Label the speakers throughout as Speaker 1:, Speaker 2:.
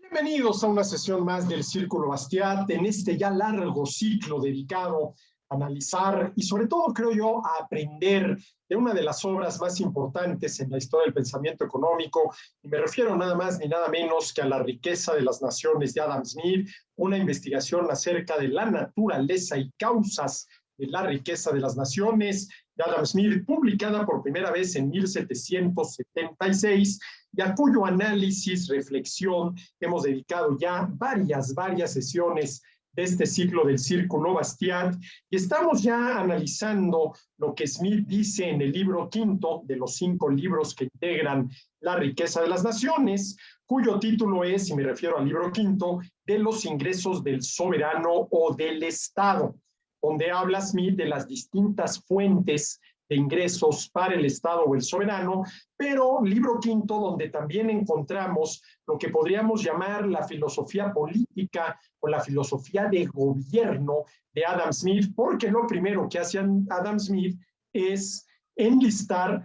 Speaker 1: Bienvenidos a una sesión más del Círculo Bastiat, en este ya largo ciclo dedicado a analizar y sobre todo, creo yo, a aprender de una de las obras más importantes en la historia del pensamiento económico, y me refiero nada más ni nada menos que a La riqueza de las naciones de Adam Smith, una investigación acerca de la naturaleza y causas de la riqueza de las naciones de Adam Smith, publicada por primera vez en 1776, y a cuyo análisis, reflexión, hemos dedicado ya varias sesiones de este ciclo del Círculo Bastiat, y estamos ya analizando lo que Smith dice en el libro quinto de los 5 libros que integran La riqueza de las naciones, cuyo título es, y me refiero al libro quinto, de los ingresos del soberano o del Estado, donde habla Smith de las distintas fuentes de ingresos para el Estado o el soberano, pero libro quinto donde también encontramos lo que podríamos llamar la filosofía política o la filosofía de gobierno de Adam Smith, porque lo primero que hace Adam Smith es enlistar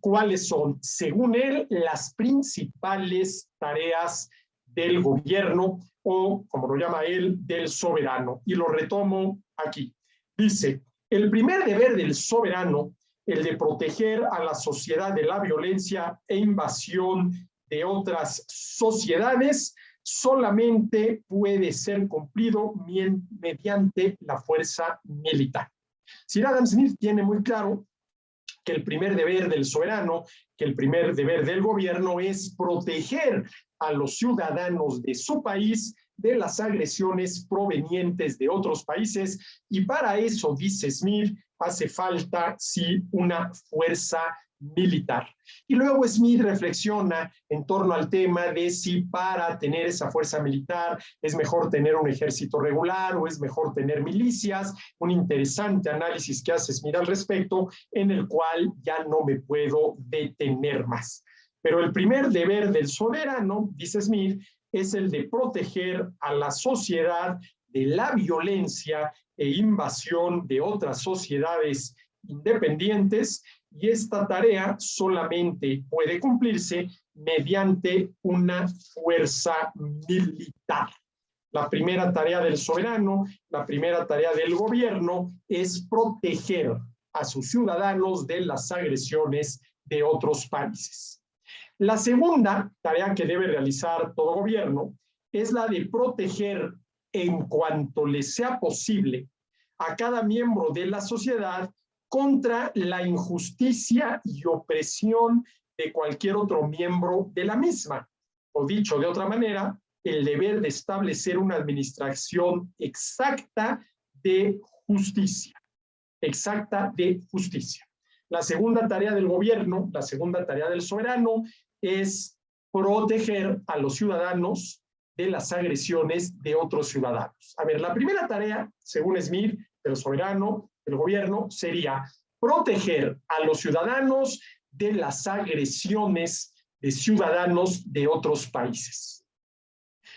Speaker 1: cuáles son, según él, las principales tareas del gobierno o, como lo llama él, del soberano. Y lo retomo aquí. Dice, el primer deber del soberano, el de proteger a la sociedad de la violencia e invasión de otras sociedades, solamente puede ser cumplido mediante la fuerza militar. Sir Adam Smith tiene muy claro que el primer deber del soberano, que el primer deber del gobierno es proteger a los ciudadanos de su país de las agresiones provenientes de otros países, y para eso, dice Smith, hace falta, sí, una fuerza militar. Y luego Smith reflexiona en torno al tema de si para tener esa fuerza militar es mejor tener un ejército regular o es mejor tener milicias, un interesante análisis que hace Smith al respecto, en el cual ya no me puedo detener más. Pero el primer deber del soberano, dice Smith, es el de proteger a la sociedad de la violencia e invasión de otras sociedades independientes, y esta tarea solamente puede cumplirse mediante una fuerza militar. La primera tarea del soberano, la primera tarea del gobierno es proteger a sus ciudadanos de las agresiones de otros países. La segunda tarea que debe realizar todo gobierno es la de proteger en cuanto le sea posible a cada miembro de la sociedad contra la injusticia y opresión de cualquier otro miembro de la misma. O dicho de otra manera, el deber de establecer una administración exacta de justicia. Exacta de justicia. La segunda tarea del gobierno, la segunda tarea del soberano, es proteger a los ciudadanos de las agresiones de otros ciudadanos. A ver, la primera tarea, según Smith, del soberano, del gobierno, sería proteger a los ciudadanos de las agresiones de ciudadanos de otros países.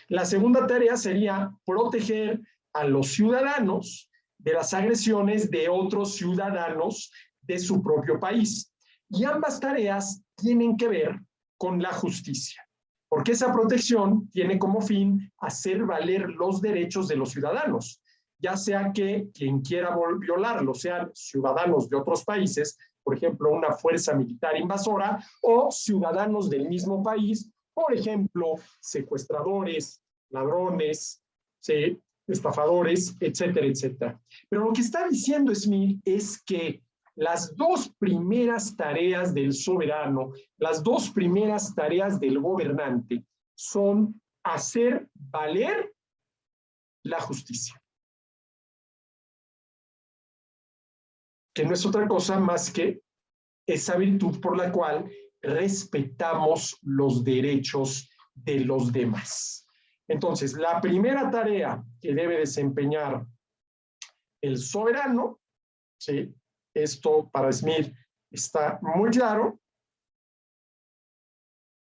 Speaker 1: La segunda tarea sería proteger a los ciudadanos de las agresiones de otros ciudadanos de su propio país. Y ambas tareas tienen que ver con la justicia, porque esa protección tiene como fin hacer valer los derechos de los ciudadanos, ya sea que quien quiera violarlos sean ciudadanos de otros países, por ejemplo, una fuerza militar invasora, o ciudadanos del mismo país, por ejemplo, secuestradores, ladrones, ¿sí?, estafadores, etcétera, etcétera. Pero lo que está diciendo Smith es que las dos primeras tareas del soberano, las dos primeras tareas del gobernante son hacer valer la justicia, que no es otra cosa más que esa virtud por la cual respetamos los derechos de los demás. Entonces, la primera tarea que debe desempeñar el soberano, ¿sí?, esto para Smith está muy claro,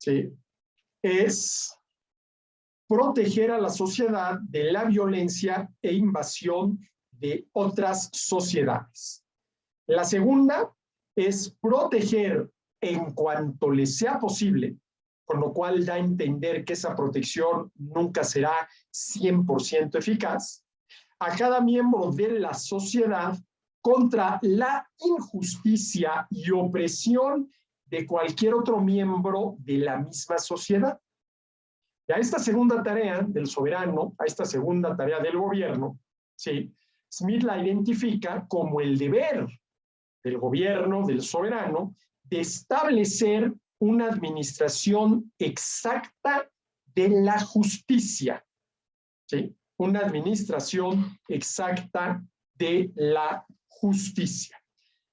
Speaker 1: ¿sí?, es proteger a la sociedad de la violencia e invasión de otras sociedades. La segunda es proteger en cuanto le sea posible con lo cual da a entender que esa protección nunca será 100% eficaz, a cada miembro de la sociedad contra la injusticia y opresión de cualquier otro miembro de la misma sociedad. Y a esta segunda tarea del soberano, a esta segunda tarea del gobierno, ¿sí?, Smith la identifica como el deber del gobierno, del soberano, de establecer una administración exacta de la justicia, ¿sí? Una administración exacta de la justicia.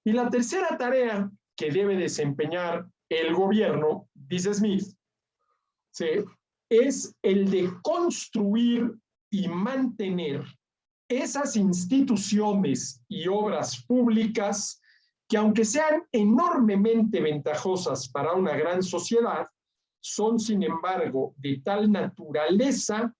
Speaker 1: Y la tercera tarea que debe desempeñar el gobierno, dice Smith, ¿sí?, es el de construir y mantener esas instituciones y obras públicas que, aunque sean enormemente ventajosas para una gran sociedad, son, sin embargo, de tal naturaleza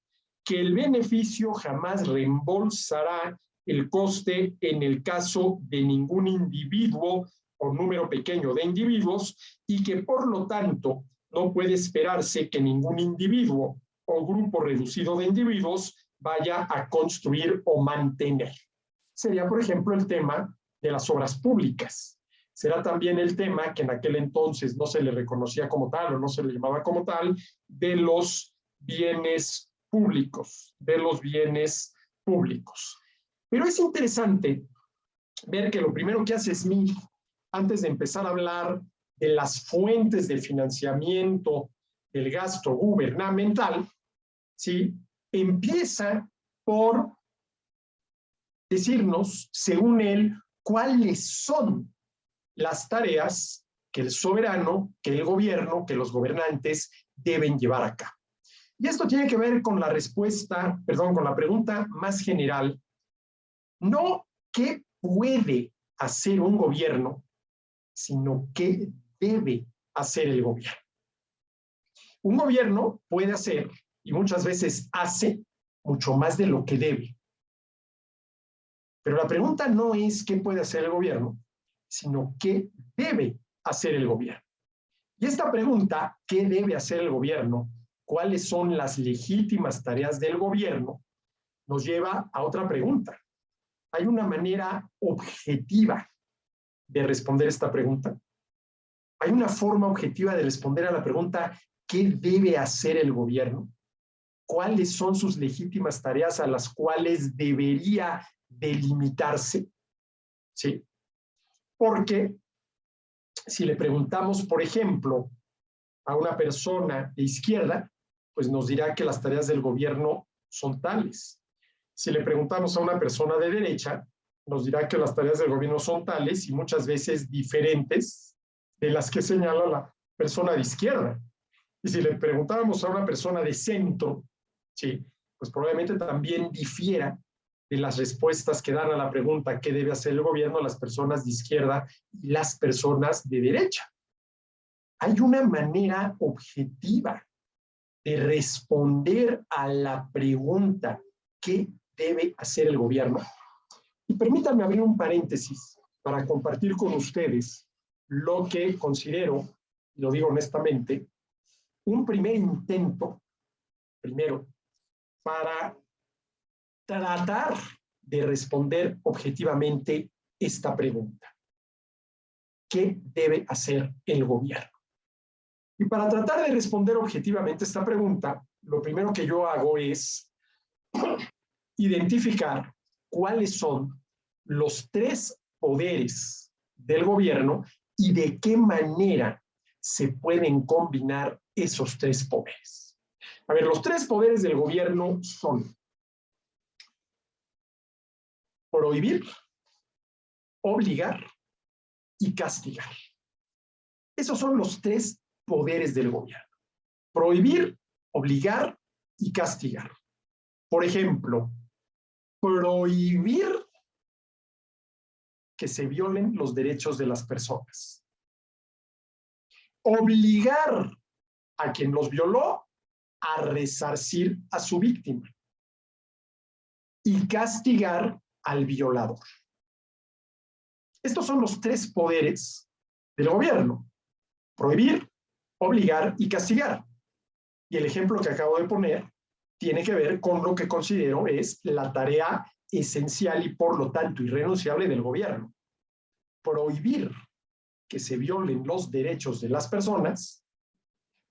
Speaker 1: que el beneficio jamás reembolsará el coste en el caso de ningún individuo o número pequeño de individuos, y que, por lo tanto, no puede esperarse que ningún individuo o grupo reducido de individuos vaya a construir o mantener. Sería, por ejemplo, el tema de las obras públicas. Será también el tema, que en aquel entonces no se le reconocía como tal o no se le llamaba como tal, de los bienes públicos, Pero es interesante ver que lo primero que hace Smith, antes de empezar a hablar de las fuentes de financiamiento del gasto gubernamental, ¿sí?, empieza por decirnos, según él, cuáles son las tareas que el soberano, que el gobierno, que los gobernantes deben llevar a cabo. Y esto tiene que ver con la respuesta, con la pregunta más general, no qué puede hacer un gobierno, sino qué debe hacer el gobierno. Un gobierno puede hacer, y muchas veces hace, mucho más de lo que debe. Pero la pregunta no es qué puede hacer el gobierno, sino qué debe hacer el gobierno. Y esta pregunta, ¿qué debe hacer el gobierno? ¿Cuáles son las legítimas tareas del gobierno?, nos lleva a otra pregunta. ¿Hay una manera objetiva de responder esta pregunta? ¿Hay una forma objetiva de responder a la pregunta ¿qué debe hacer el gobierno? ¿Cuáles son sus legítimas tareas a las cuales debería delimitarse? ¿Sí? Porque si le preguntamos, por ejemplo, a una persona de izquierda, pues nos dirá que las tareas del gobierno son tales. Si le preguntamos a una persona de derecha, nos dirá que las tareas del gobierno son tales y muchas veces diferentes de las que señala la persona de izquierda. Y si le preguntáramos a una persona de centro, sí, pues probablemente también difiera de las respuestas que dan a la pregunta ¿qué debe hacer el gobierno?, las personas de izquierda y las personas de derecha. Hay una manera objetiva de responder a la pregunta ¿qué debe hacer el gobierno? Y permítanme abrir un paréntesis para compartir con ustedes lo que considero, y lo digo honestamente, un primer intento, para tratar de responder objetivamente esta pregunta. ¿Qué debe hacer el gobierno? Y para tratar de responder objetivamente esta pregunta, lo primero que yo hago es identificar cuáles son los tres poderes del gobierno y de qué manera se pueden combinar esos tres poderes. A ver, los tres poderes del gobierno son prohibir, obligar y castigar. Esos son los tres poderes del gobierno. Prohibir, obligar y castigar. Por ejemplo, prohibir que se violen los derechos de las personas. Obligar a quien los violó a resarcir a su víctima. Y castigar al violador. Estos son los tres poderes del gobierno. Prohibir, obligar y castigar. Y el ejemplo que acabo de poner tiene que ver con lo que considero es la tarea esencial y por lo tanto irrenunciable del gobierno. Prohibir que se violen los derechos de las personas,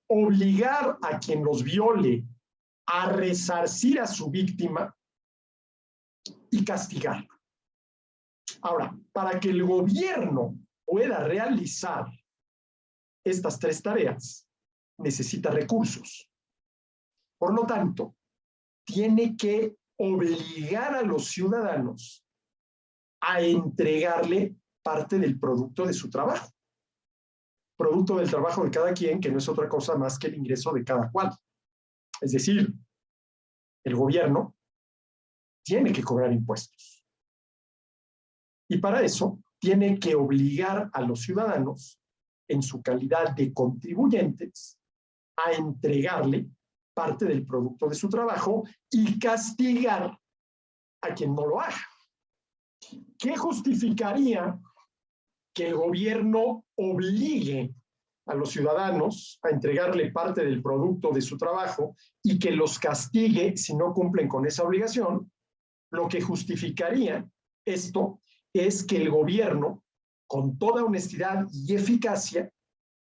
Speaker 1: obligar a quien los viole a resarcir a su víctima y castigar. Ahora, para que el gobierno pueda realizar estas tres tareas, necesita recursos. Por lo tanto, tiene que obligar a los ciudadanos a entregarle parte del producto de su trabajo. Producto del trabajo de cada quien, que no es otra cosa más que el ingreso de cada cual. Es decir, el gobierno tiene que cobrar impuestos. Y para eso tiene que obligar a los ciudadanos, en su calidad de contribuyentes, a entregarle parte del producto de su trabajo y castigar a quien no lo haga. ¿Qué justificaría que el gobierno obligue a los ciudadanos a entregarle parte del producto de su trabajo y que los castigue si no cumplen con esa obligación? Lo que justificaría esto es que el gobierno, con toda honestidad y eficacia,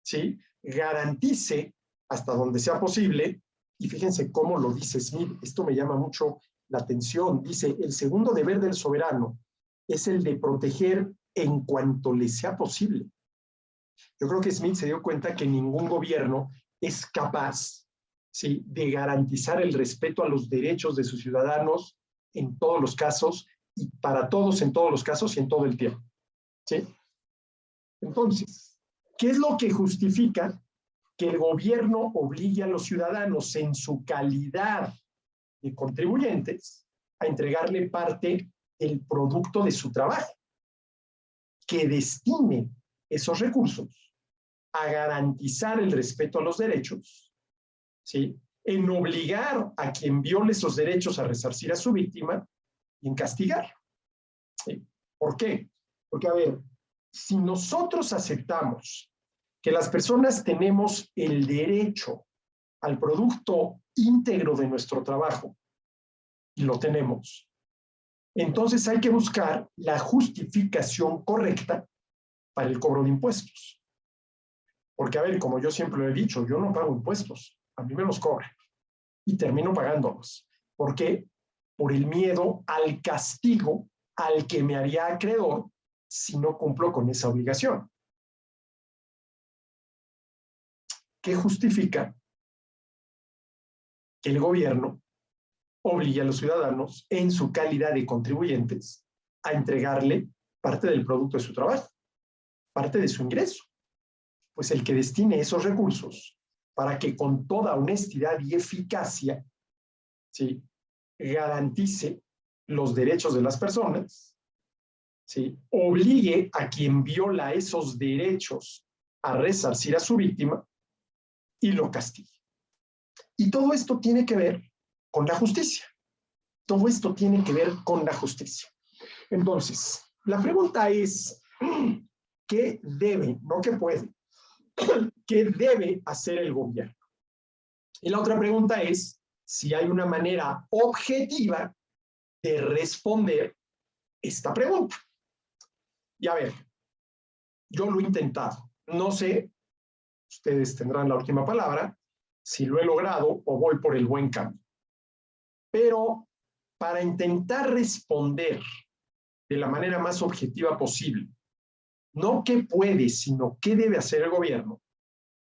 Speaker 1: ¿sí?, garantice hasta donde sea posible, y fíjense cómo lo dice Smith, esto me llama mucho la atención, dice, el segundo deber del soberano es el de proteger en cuanto le sea posible. Yo creo que Smith se dio cuenta que ningún gobierno es capaz, ¿sí?, de garantizar el respeto a los derechos de sus ciudadanos en todos los casos, y para todos en todos los casos y en todo el tiempo, ¿sí? Entonces, ¿qué es lo que justifica que el gobierno obligue a los ciudadanos en su calidad de contribuyentes a entregarle parte del producto de su trabajo? Que destine esos recursos a garantizar el respeto a los derechos, ¿sí?, en obligar a quien viole esos derechos a resarcir a su víctima y en castigar. ¿Sí? ¿Por qué? Porque, a ver, si nosotros aceptamos que las personas tenemos el derecho al producto íntegro de nuestro trabajo, y lo tenemos, entonces hay que buscar la justificación correcta para el cobro de impuestos. Porque, a ver, como yo siempre lo he dicho, yo no pago impuestos, a mí me los cobran y termino pagándolos. ¿Por qué? Por el miedo al castigo al que me haría acreedor si no cumplo con esa obligación. ¿Qué justifica que el gobierno obligue a los ciudadanos, en su calidad de contribuyentes, a entregarle parte del producto de su trabajo, parte de su ingreso? Pues el que destine esos recursos para que con toda honestidad y eficacia, ¿sí?, garantice los derechos de las personas, ¿sí?, obligue a quien viola esos derechos a resarcir a su víctima y lo castigue. Y todo esto tiene que ver con la justicia. Todo esto tiene que ver con la justicia. Entonces, la pregunta es, ¿qué debe, no qué puede, qué debe hacer el gobierno? Y la otra pregunta es si hay una manera objetiva de responder esta pregunta. Y a ver, yo lo he intentado. No sé, ustedes tendrán la última palabra, si lo he logrado o voy por el buen camino. Pero para intentar responder de la manera más objetiva posible, no qué puede, sino qué debe hacer el gobierno,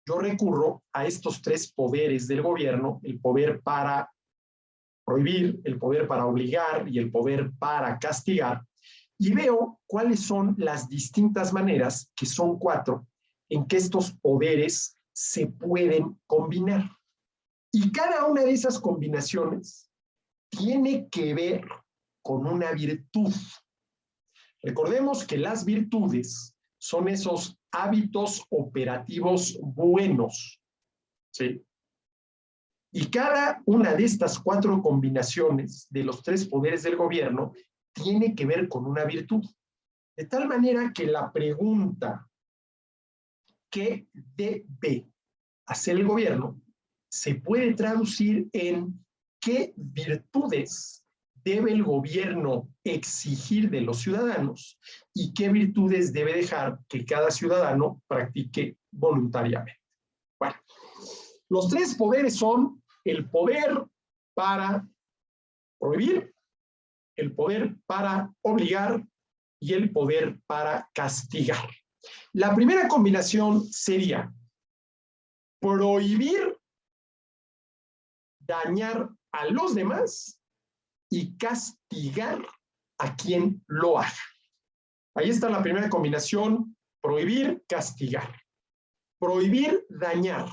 Speaker 1: yo recurro a estos tres poderes del gobierno: el poder para prohibir, el poder para obligar y el poder para castigar, y veo cuáles son las distintas maneras, que son 4, en que estos poderes se pueden combinar. Y cada una de esas combinaciones tiene que ver con una virtud. Recordemos que las virtudes son esos hábitos operativos buenos, ¿sí? Y cada una de estas 4 combinaciones de los 3 poderes del gobierno tiene que ver con una virtud. De tal manera que la pregunta, ¿qué debe hacer el gobierno se puede traducir en qué virtudes debe el gobierno exigir de los ciudadanos y qué virtudes debe dejar que cada ciudadano practique voluntariamente. Bueno, los tres poderes son el poder para prohibir, el poder para obligar y el poder para castigar. La primera combinación sería prohibir dañar a los demás y castigar a quien lo haga. Ahí está la primera combinación, prohibir, castigar. Prohibir dañar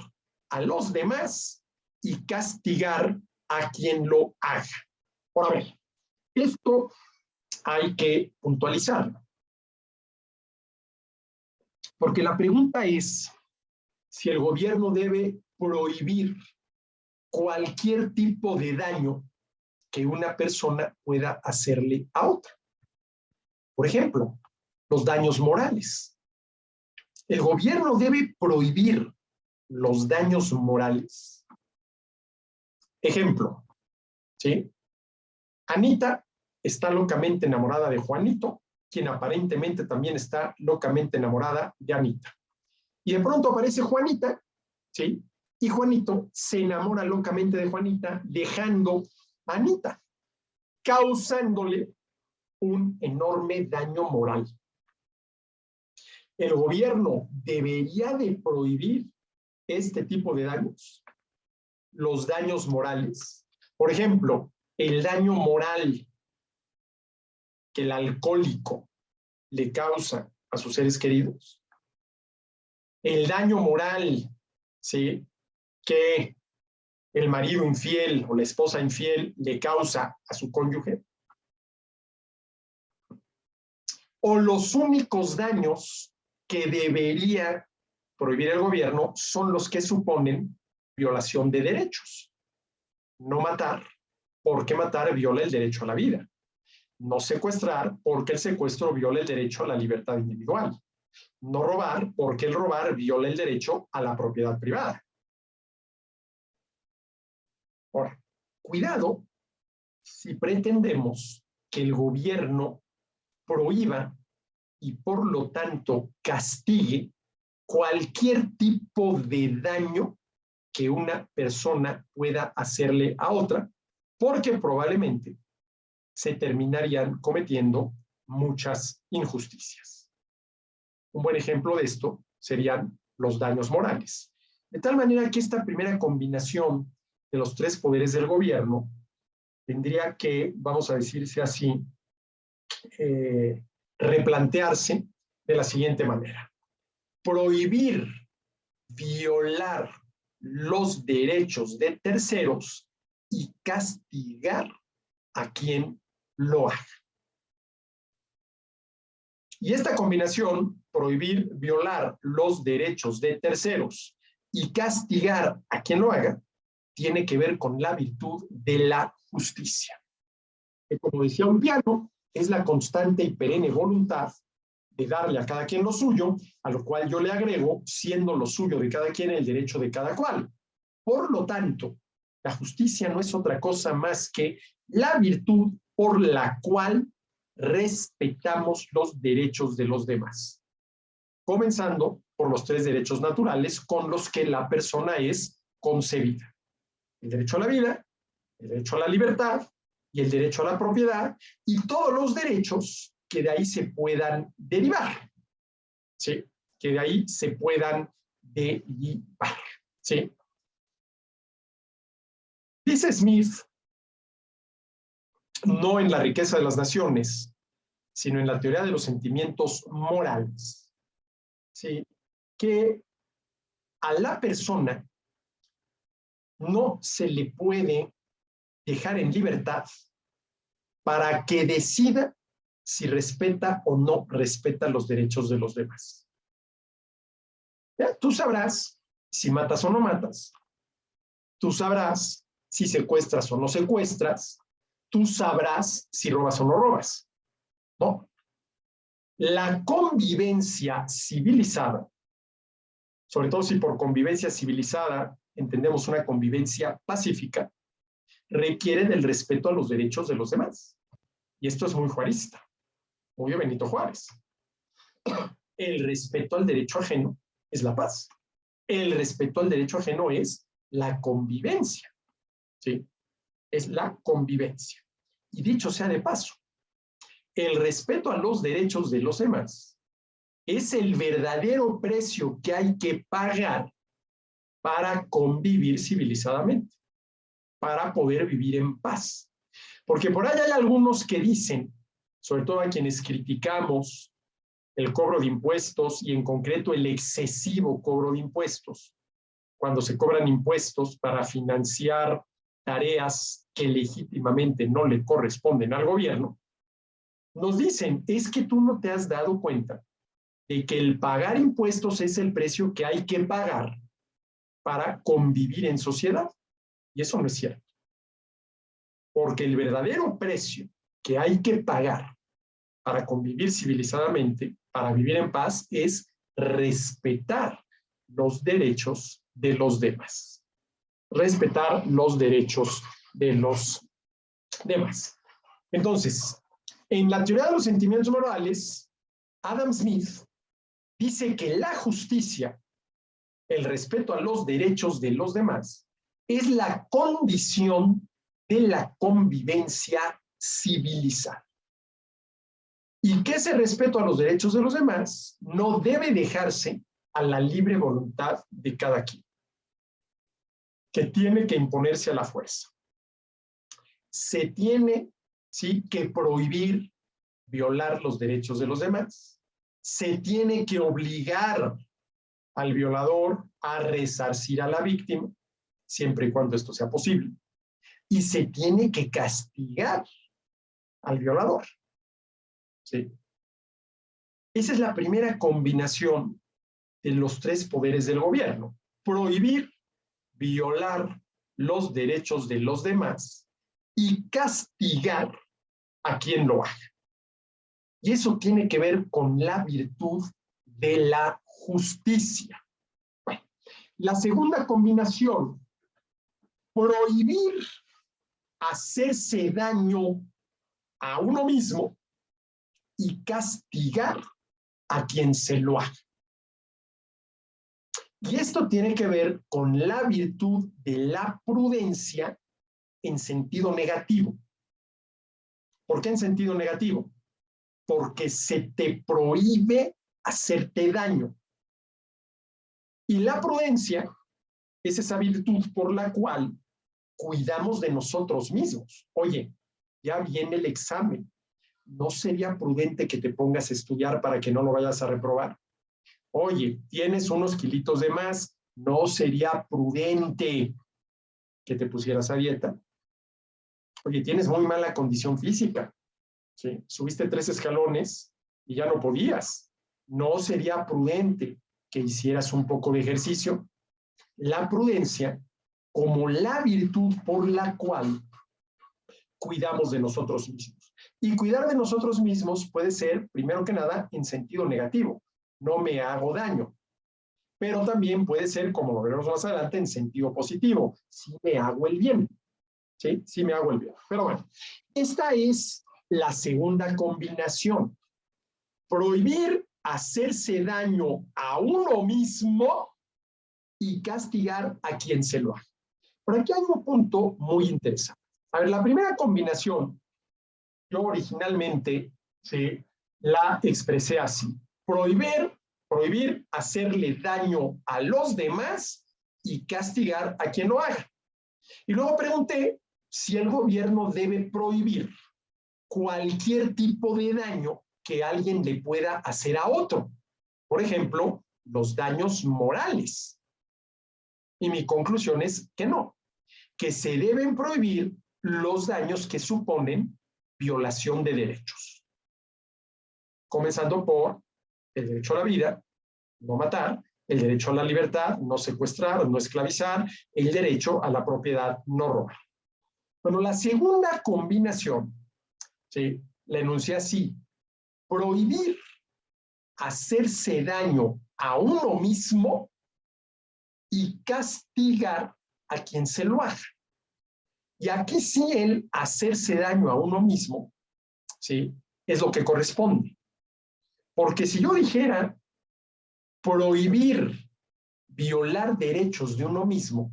Speaker 1: a los demás y castigar a quien lo haga. Ahora, a ver, esto hay que puntualizarlo. Porque la pregunta es si el gobierno debe prohibir cualquier tipo de daño que una persona pueda hacerle a otra. Por ejemplo, los daños morales. El gobierno debe prohibir los daños morales. Ejemplo, ¿sí? Anita está locamente enamorada de Juanito, quien aparentemente también está locamente enamorada de Anita. Y de pronto aparece Juanita, ¿sí? Y Juanito se enamora locamente de Juanita, dejando a Anita, causándole un enorme daño moral. ¿El gobierno debería de prohibir este tipo de daños? Los daños morales. Por ejemplo, el daño moral que el alcohólico le causa a sus seres queridos. El daño moral, ¿sí?, que el marido infiel o la esposa infiel le causa a su cónyuge. O los únicos daños que debería prohibir el gobierno son los que suponen violación de derechos. No matar, porque matar viola el derecho a la vida. No secuestrar, porque el secuestro viola el derecho a la libertad individual. No robar, porque el robar viola el derecho a la propiedad privada. Ahora, cuidado si pretendemos que el gobierno prohíba y por lo tanto castigue cualquier tipo de daño que una persona pueda hacerle a otra, porque probablemente se terminarían cometiendo muchas injusticias. Un buen ejemplo de esto serían los daños morales. De tal manera que esta primera combinación de los tres poderes del gobierno tendría que, vamos a decirse así, replantearse de la siguiente manera. Prohibir violar los derechos de terceros y castigar a quien lo haga. Y esta combinación, prohibir violar los derechos de terceros y castigar a quien lo haga, tiene que ver con la virtud de la justicia. Que, como decía Ulpiano, es la constante y perenne voluntad de darle a cada quien lo suyo, a lo cual yo le agrego, siendo lo suyo de cada quien el derecho de cada cual. Por lo tanto, la justicia no es otra cosa más que la virtud por la cual respetamos los derechos de los demás. Comenzando por los tres derechos naturales con los que la persona es concebida. El derecho a la vida, el derecho a la libertad y el derecho a la propiedad, y todos los derechos que de ahí se puedan derivar, ¿sí? Que de ahí se puedan derivar, ¿sí? Dice Smith, no en La riqueza de las naciones, sino en la teoría de los sentimientos morales, ¿sí?, que a la persona no se le puede dejar en libertad para que decida si respeta o no respeta los derechos de los demás. ¿Ya? Tú sabrás si matas o no matas. Tú sabrás si secuestras o no secuestras. Tú sabrás si robas o no robas. ¿No? La convivencia civilizada sobre todo si por convivencia civilizada entendemos una convivencia pacífica, requiere del respeto a los derechos de los demás. Y esto es muy juarista, muy de Benito Juárez. El respeto al derecho ajeno es la paz. El respeto al derecho ajeno es la convivencia. ¿Sí? Es la convivencia. Y dicho sea de paso, el respeto a los derechos de los demás es el verdadero precio que hay que pagar para convivir civilizadamente, para poder vivir en paz. Porque por ahí hay algunos que dicen, sobre todo a quienes criticamos el cobro de impuestos y en concreto el excesivo cobro de impuestos, cuando se cobran impuestos para financiar tareas que legítimamente no le corresponden al gobierno, nos dicen, es que tú no te has dado cuenta de que el pagar impuestos es el precio que hay que pagar para convivir en sociedad. Y eso no es cierto. Porque el verdadero precio que hay que pagar para convivir civilizadamente, para vivir en paz, es respetar los derechos de los demás. Respetar los derechos de los demás. Entonces, en la teoría de los sentimientos morales, Adam Smith dice que la justicia, el respeto a los derechos de los demás, es la condición de la convivencia civilizada. Y que ese respeto a los derechos de los demás no debe dejarse a la libre voluntad de cada quien, que tiene que imponerse a la fuerza. Se tiene, ¿sí?, que prohibir violar los derechos de los demás. Se tiene que obligar al violador a resarcir a la víctima, siempre y cuando esto sea posible. Y se tiene que castigar al violador. ¿Sí? Esa es la primera combinación de los tres poderes del gobierno: prohibir, violar los derechos de los demás y castigar a quien lo haga. Y eso tiene que ver con la virtud de la justicia. Bueno, la segunda combinación: prohibir hacerse daño a uno mismo y castigar a quien se lo haga. Y esto tiene que ver con la virtud de la prudencia en sentido negativo. ¿Por qué en sentido negativo? Porque se te prohíbe hacerte daño. Y la prudencia es esa virtud por la cual cuidamos de nosotros mismos. Oye, ya viene el examen. ¿No sería prudente que te pongas a estudiar para que no lo vayas a reprobar? Oye, tienes unos kilitos de más. ¿No sería prudente que te pusieras a dieta? Oye, tienes muy mala condición física. ¿Sí? Subiste 3 escalones y ya no podías. ¿No sería prudente que hicieras un poco de ejercicio? La prudencia como la virtud por la cual cuidamos de nosotros mismos. Y cuidar de nosotros mismos puede ser, primero que nada, en sentido negativo. No me hago daño. Pero también puede ser, como lo veremos más adelante, en sentido positivo. Sí me hago el bien. ¿Sí? Sí me hago el bien. Pero bueno, esta es la segunda combinación. Prohibir hacerse daño a uno mismo y castigar a quien se lo haga. Pero aquí hay un punto muy interesante. A ver, la primera combinación, yo originalmente, ¿sí?, la expresé así: prohibir hacerle daño a los demás y castigar a quien lo haga. Y luego pregunté si el gobierno debe prohibir cualquier tipo de daño que alguien le pueda hacer a otro. Por ejemplo, los daños morales. Y mi conclusión es que no, que se deben prohibir los daños que suponen violación de derechos. Comenzando por el derecho a la vida, no matar; el derecho a la libertad, no secuestrar, no esclavizar; el derecho a la propiedad, no robar. Bueno, la segunda combinación, ¿sí?, la enuncié así: prohibir hacerse daño a uno mismo y castigar a quien se lo haga. Y aquí sí el hacerse daño a uno mismo, ¿sí?, es lo que corresponde. Porque si yo dijera prohibir violar derechos de uno mismo,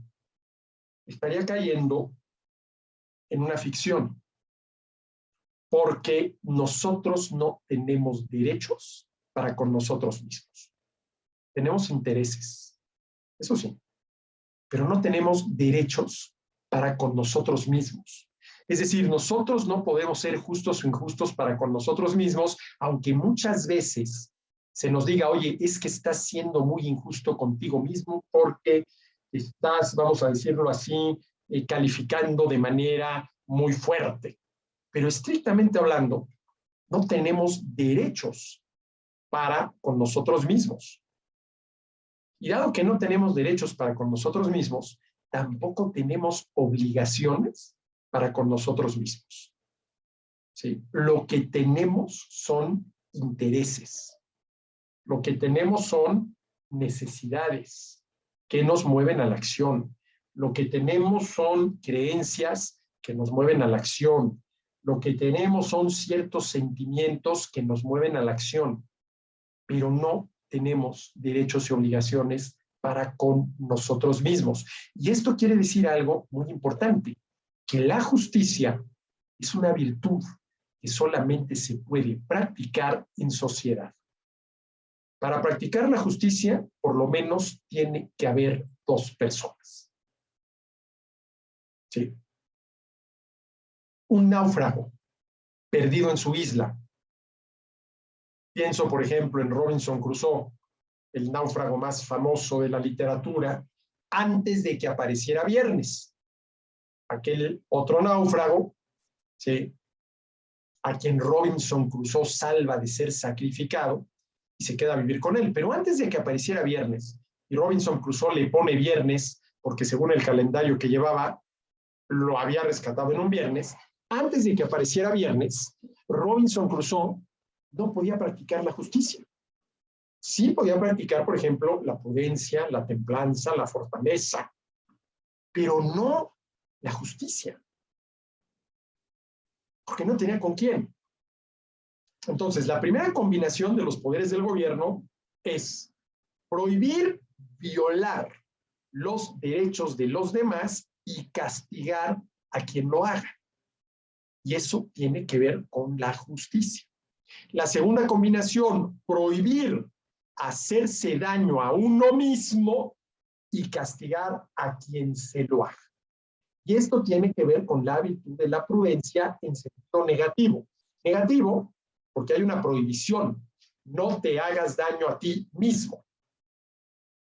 Speaker 1: estaría cayendo en una ficción. Porque nosotros no tenemos derechos para con nosotros mismos. Tenemos intereses, eso sí, pero no tenemos derechos para con nosotros mismos. Es decir, nosotros no podemos ser justos o injustos para con nosotros mismos, aunque muchas veces se nos diga, oye, es que estás siendo muy injusto contigo mismo porque estás, vamos a decirlo así, calificando de manera muy fuerte. Pero estrictamente hablando, no tenemos derechos para con nosotros mismos. Y dado que no tenemos derechos para con nosotros mismos, tampoco tenemos obligaciones para con nosotros mismos. ¿Sí? Lo que tenemos son intereses. Lo que tenemos son necesidades que nos mueven a la acción. Lo que tenemos son creencias que nos mueven a la acción. Lo que tenemos son ciertos sentimientos que nos mueven a la acción, pero no tenemos derechos y obligaciones para con nosotros mismos. Y esto quiere decir algo muy importante, que la justicia es una virtud que solamente se puede practicar en sociedad. Para practicar la justicia, por lo menos tiene que haber dos personas. ¿Sí? Un náufrago perdido en su isla. Pienso, por ejemplo, en Robinson Crusoe, el náufrago más famoso de la literatura, antes de que apareciera Viernes. Aquel otro náufrago, ¿sí?, a quien Robinson Crusoe salva de ser sacrificado y se queda a vivir con él. Pero antes de que apareciera Viernes, y Robinson Crusoe le pone Viernes, porque según el calendario que llevaba, lo había rescatado en un viernes, antes de que apareciera Viernes, Robinson Crusoe no podía practicar la justicia. Sí podía practicar, por ejemplo, la prudencia, la templanza, la fortaleza, pero no la justicia, porque no tenía con quién. Entonces, la primera combinación de los poderes del gobierno es prohibir violar los derechos de los demás y castigar a quien lo haga. Y eso tiene que ver con la justicia. La segunda combinación, prohibir hacerse daño a uno mismo y castigar a quien se lo haga. Y esto tiene que ver con la virtud de la prudencia en sentido negativo. Negativo porque hay una prohibición. No te hagas daño a ti mismo.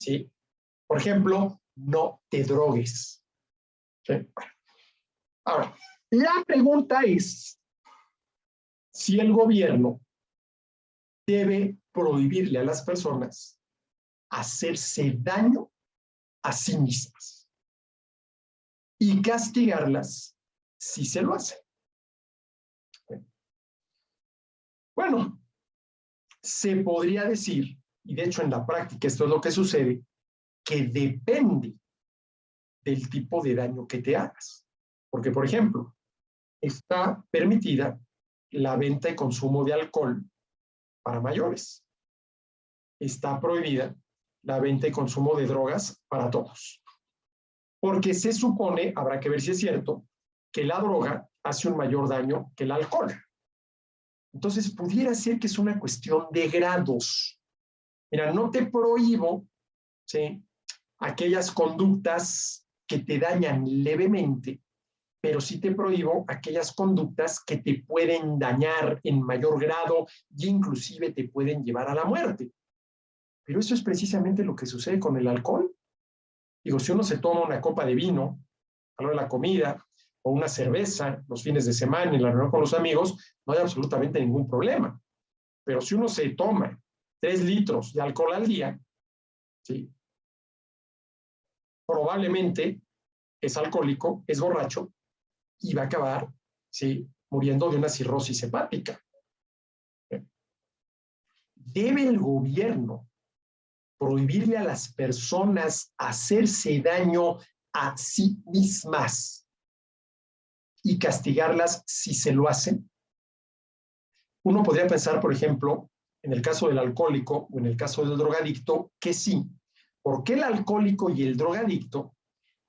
Speaker 1: ¿Sí? Por ejemplo, no te drogues. ¿Sí? Ahora, la pregunta es si el gobierno debe prohibirle a las personas hacerse daño a sí mismas y castigarlas si se lo hacen. Bueno, se podría decir, y de hecho en la práctica esto es lo que sucede, que depende del tipo de daño que te hagas. Porque, por ejemplo, está permitida la venta y consumo de alcohol para mayores. Está prohibida la venta y consumo de drogas para todos. Porque se supone, habrá que ver si es cierto, que la droga hace un mayor daño que el alcohol. Entonces, pudiera ser que es una cuestión de grados. Mira, no te prohíbo, ¿sí?, aquellas conductas que te dañan levemente, pero sí te prohíbo aquellas conductas que te pueden dañar en mayor grado y inclusive te pueden llevar a la muerte. Pero eso es precisamente lo que sucede con el alcohol. Digo, si uno se toma una copa de vino a la hora de la comida o una cerveza los fines de semana en la reunión con los amigos, no hay absolutamente ningún problema. Pero si uno se toma 3 litros de alcohol al día, ¿sí?, probablemente es alcohólico, es borracho y va a acabar, ¿sí?, muriendo de una cirrosis hepática. ¿Debe el gobierno prohibirle a las personas hacerse daño a sí mismas y castigarlas si se lo hacen? Uno podría pensar, por ejemplo, en el caso del alcohólico o en el caso del drogadicto, que sí, porque el alcohólico y el drogadicto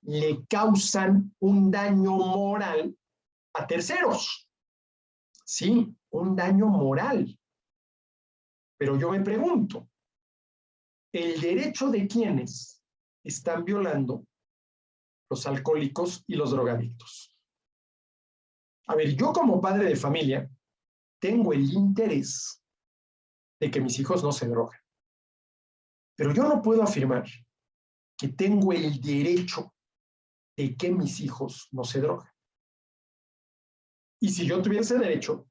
Speaker 1: le causan un daño moral a terceros. Sí, un daño moral. Pero yo me pregunto, ¿el derecho de quiénes están violando los alcohólicos y los drogadictos? A ver, yo como padre de familia tengo el interés de que mis hijos no se droguen. Pero yo no puedo afirmar que tengo el derecho de que mis hijos no se droguen. Y si yo tuviese derecho,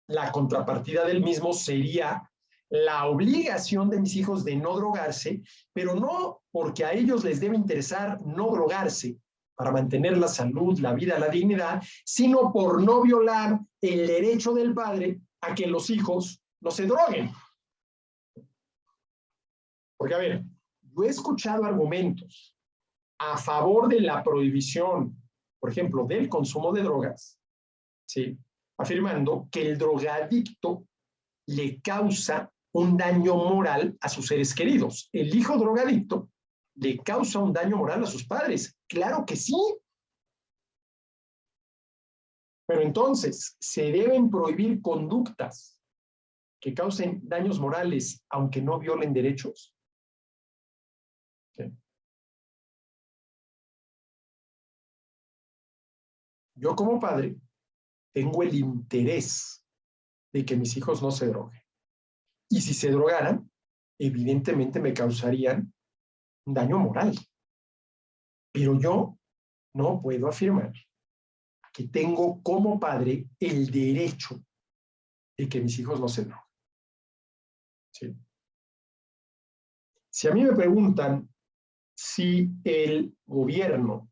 Speaker 1: la contrapartida del mismo sería la obligación de mis hijos de no drogarse, pero no porque a ellos les debe interesar no drogarse para mantener la salud, la vida, la dignidad, sino por no violar el derecho del padre a que los hijos no se droguen. Porque, a ver, yo he escuchado argumentos a favor de la prohibición, por ejemplo, del consumo de drogas, ¿sí?, afirmando que el drogadicto le causa un daño moral a sus seres queridos. El hijo drogadicto le causa un daño moral a sus padres. Claro que sí. Pero entonces, ¿se deben prohibir conductas que causen daños morales aunque no violen derechos? ¿Sí? Yo como padre tengo el interés de que mis hijos no se droguen. Y si se drogaran, evidentemente me causarían un daño moral. Pero yo no puedo afirmar que tengo como padre el derecho de que mis hijos no se droguen. ¿Sí? Si a mí me preguntan si el gobierno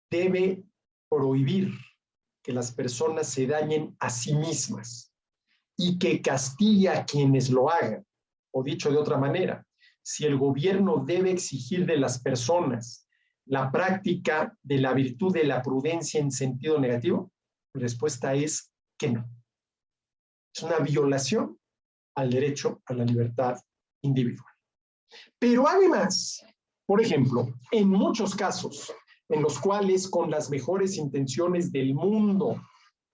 Speaker 1: debe prohibir que las personas se dañen a sí mismas y que castigue a quienes lo hagan, o dicho de otra manera, si el gobierno debe exigir de las personas la práctica de la virtud de la prudencia en sentido negativo, mi respuesta es que no. Es una violación al derecho a la libertad individual. Pero además, por ejemplo, en muchos casos en los cuales con las mejores intenciones del mundo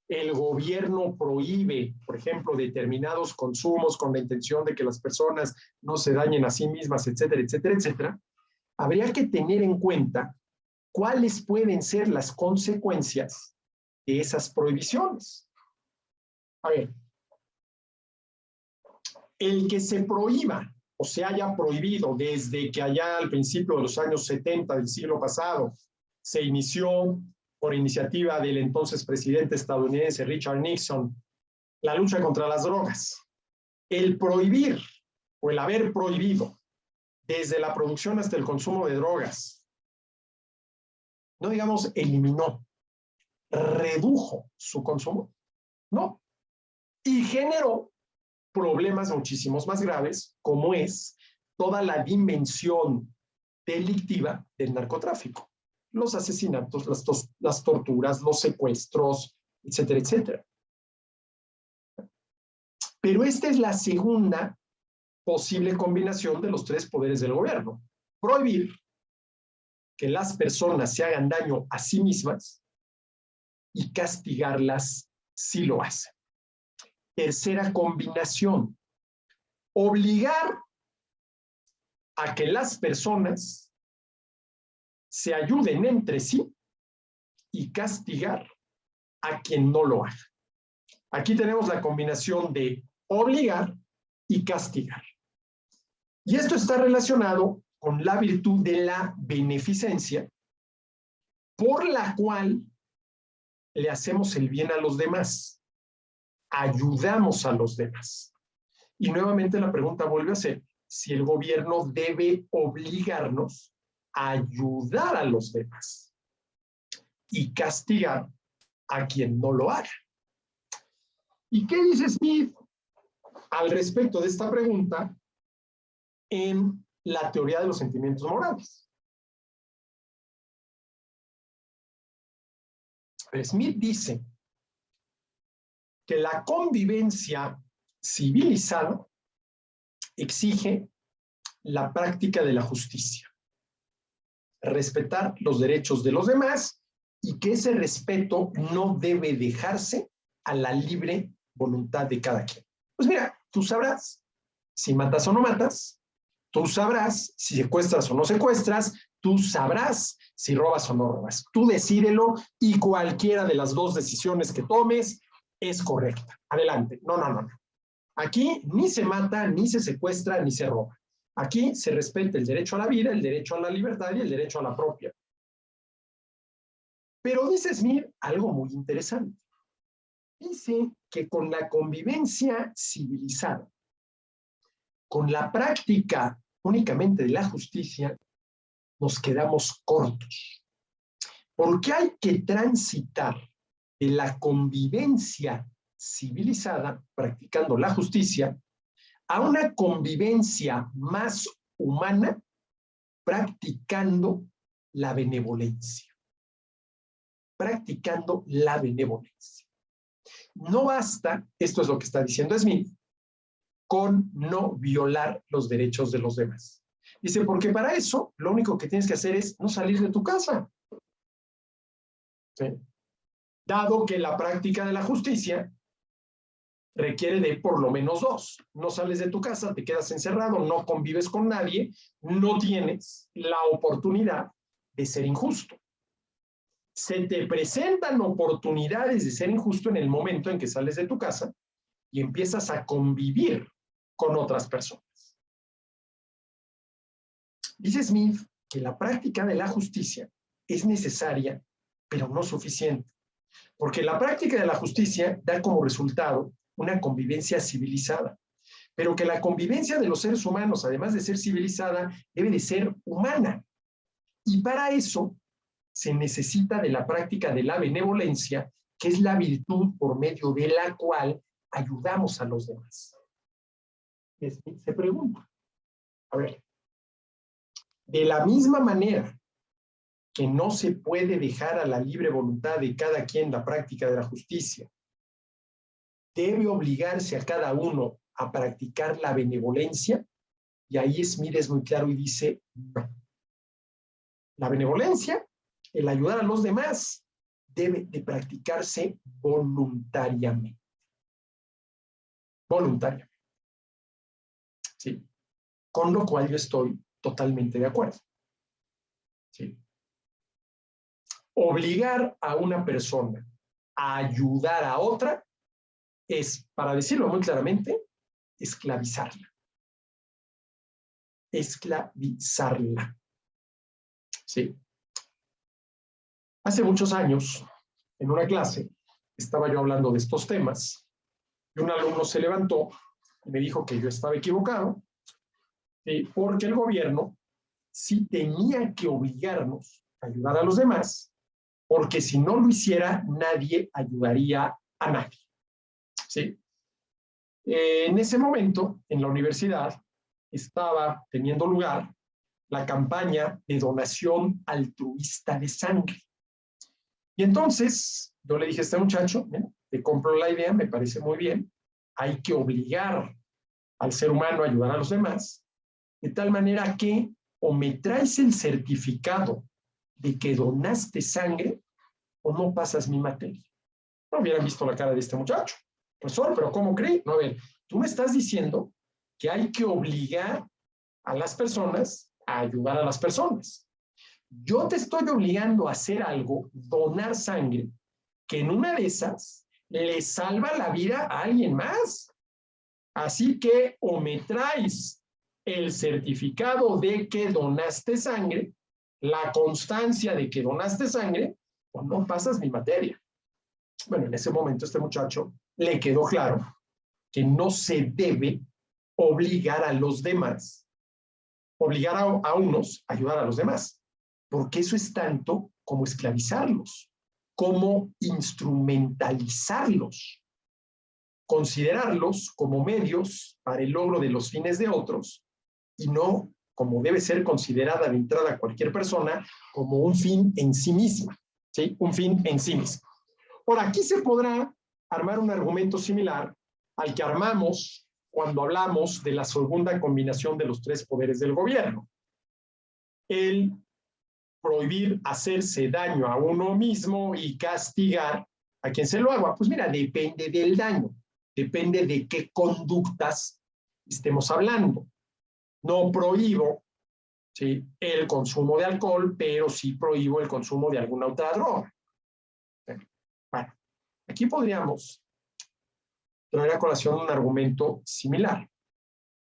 Speaker 1: el gobierno prohíbe, por ejemplo, determinados consumos con la intención de que las personas no se dañen a sí mismas, etcétera, etcétera, etcétera, habría que tener en cuenta cuáles pueden ser las consecuencias de esas prohibiciones. A ver, el que se prohíba o se haya prohibido desde que allá al principio de los años 70 del siglo pasado se inició por iniciativa del entonces presidente estadounidense Richard Nixon la lucha contra las drogas. El prohibir o el haber prohibido desde la producción hasta el consumo de drogas, no digamos eliminó, redujo su consumo, no, y generó problemas muchísimos más graves, como es toda la dimensión delictiva del narcotráfico. Los asesinatos, las torturas, los secuestros, etcétera, etcétera. Pero esta es la segunda posible combinación de los tres poderes del gobierno. Prohibir que las personas se hagan daño a sí mismas y castigarlas si lo hacen. Tercera combinación, obligar a que las personas se ayuden entre sí y castigar a quien no lo haga. Aquí tenemos la combinación de obligar y castigar. Y esto está relacionado con la virtud de la beneficencia, por la cual le hacemos el bien a los demás, ayudamos a los demás. Y nuevamente la pregunta vuelve a ser si el gobierno debe obligarnos a ayudar a los demás y castigar a quien no lo haga. ¿Y qué dice Smith al respecto de esta pregunta en la teoría de los sentimientos morales. Smith dice que la convivencia civilizada exige la práctica de la justicia, respetar los derechos de los demás y que ese respeto no debe dejarse a la libre voluntad de cada quien. Pues mira, tú sabrás si matas o no matas, tú sabrás si secuestras o no secuestras, tú sabrás si robas o no robas. Tú decídelo y cualquiera de las dos decisiones que tomes es correcta. Adelante. No. Aquí ni se mata, ni se secuestra, ni se roba. Aquí se respeta el derecho a la vida, el derecho a la libertad y el derecho a la propia. Pero dice Smith algo muy interesante. Dice que con la convivencia civilizada, con la práctica únicamente de la justicia, nos quedamos cortos. Porque hay que transitar de la convivencia civilizada, practicando la justicia, a una convivencia más humana, practicando la benevolencia. Practicando la benevolencia. No basta, esto es lo que está diciendo Smith, con no violar los derechos de los demás. Dice, porque para eso lo único que tienes que hacer es no salir de tu casa. ¿Sí? Dado que la práctica de la justicia requiere de por lo menos dos. No sales de tu casa, te quedas encerrado, no convives con nadie, no tienes la oportunidad de ser injusto. Se te presentan oportunidades de ser injusto en el momento en que sales de tu casa y empiezas a convivir con otras personas. Dice Smith que la práctica de la justicia es necesaria, pero no suficiente, porque la práctica de la justicia da como resultado una convivencia civilizada, pero que la convivencia de los seres humanos, además de ser civilizada, debe de ser humana. Y para eso se necesita de la práctica de la benevolencia, que es la virtud por medio de la cual ayudamos a los demás. Y se pregunta, a ver, de la misma manera que no se puede dejar a la libre voluntad de cada quien la práctica de la justicia, debe obligarse a cada uno a practicar la benevolencia, y ahí Smith es muy claro y dice, no. La benevolencia, el ayudar a los demás, debe de practicarse voluntariamente. Voluntariamente. ¿Sí? Con lo cual yo estoy totalmente de acuerdo. ¿Sí? Obligar a una persona a ayudar a otra es, para decirlo muy claramente, esclavizarla. Esclavizarla. ¿Sí? Hace muchos años, en una clase, estaba yo hablando de estos temas y un alumno se levantó y me dijo que yo estaba equivocado, porque el gobierno sí tenía que obligarnos a ayudar a los demás, porque si no lo hiciera, nadie ayudaría a nadie. ¿Sí? En ese momento, en la universidad, estaba teniendo lugar la campaña de donación altruista de sangre. Y entonces, yo le dije a este muchacho, te compro la idea, me parece muy bien, hay que obligar al ser humano a ayudar a los demás, de tal manera que o me traes el certificado de que donaste sangre o no pasas mi materia. No hubieran visto la cara de este muchacho. Profesor, ¿pero cómo cree? No, a ver, tú me estás diciendo que hay que obligar a las personas a ayudar a las personas. Yo te estoy obligando a hacer algo, donar sangre, que en una de esas le salva la vida a alguien más. Así que o me traes el certificado de que donaste sangre, la constancia de que donaste sangre, o no pasas mi materia. Bueno, en ese momento este muchacho le quedó claro que no se debe obligar a los demás, obligar a unos a ayudar a los demás, porque eso es tanto como esclavizarlos, como instrumentalizarlos, considerarlos como medios para el logro de los fines de otros y no como debe ser considerada de entrada cualquier persona, como un fin en sí misma, ¿sí? Un fin en sí mismo. Ahora, aquí se podrá armar un argumento similar al que armamos cuando hablamos de la segunda combinación de los tres poderes del gobierno. El prohibir hacerse daño a uno mismo y castigar a quien se lo haga. Pues mira, depende del daño, depende de qué conductas estemos hablando. No prohíbo, ¿sí?, el consumo de alcohol, pero sí prohíbo el consumo de alguna otra droga. Bueno, aquí podríamos traer a colación un argumento similar.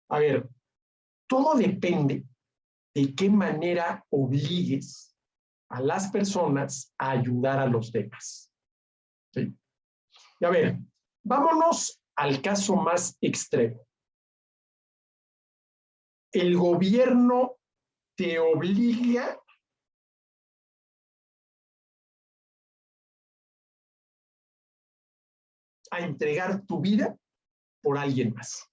Speaker 1: A ver, todo depende de qué manera obligues a las personas a ayudar a los demás. ¿Sí? Y a ver, vámonos al caso más extremo. El gobierno te obliga a entregar tu vida por alguien más.